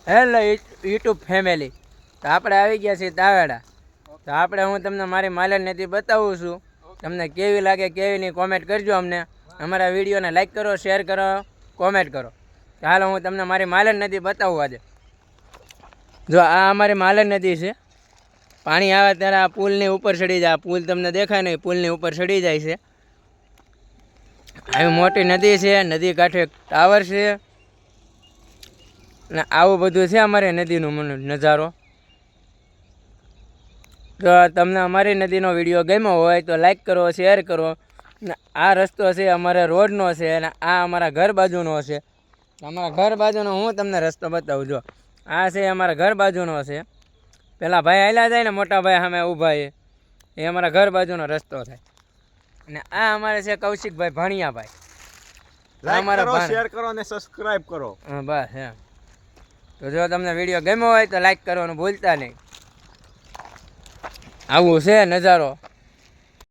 Hello YouTube family, તો આપણે આવી ગયા છીએ તાવેડા. તો આપણે હું તમને મારી માલણ નદી બતાવું છું. તમને કેવી લાગે કેવી નહીં કોમેન્ટ કરજો. અમને અમારા વિડીયોને લાઈક કરો, શેર કરો, કોમેન્ટ કરો. હાલો હું તમને મારી માલણ નદી બતાવું આજે. જો આ અમારી માલણ નદી છે. પાણી આવે ત્યારે આ પુલની ઉપર ચડી જાય. પુલ તમને દેખાય નહીં, પુલની ઉપર ચડી જાય છે. આવી મોટી નદી છે. નદી કાંઠે એક ટાવર છે ને આવું બધું છે અમારી નદીનું નજારો. તો તમને અમારી નદીનો વિડીયો ગમ્યો હોય તો લાઈક કરો, શેર કરો. ને આ રસ્તો છે અમારે રોડનો છે અને આ અમારા ઘર બાજુનો છે. અમારા ઘર બાજુનો હું તમને રસ્તો બતાવું. જો આ છે અમારા ઘર બાજુનો છે. પેલા ભાઈ હાલ્યા જાય ને, મોટા ભાઈ સામે ઊભા એ અમારા ઘર બાજુનો રસ્તો થાય. અને આ અમારે છે કૌશિકભાઈ ભાણિયાભાઈ. લાઈક શેર કરો અને સબસ્ક્રાઇબ કરો. હા બસ એમ. તો જો તમને વિડીયો ગમ્યો હોય તો લાઈક કરવાનું ભૂલતા નહીં. આવું છે નજારો.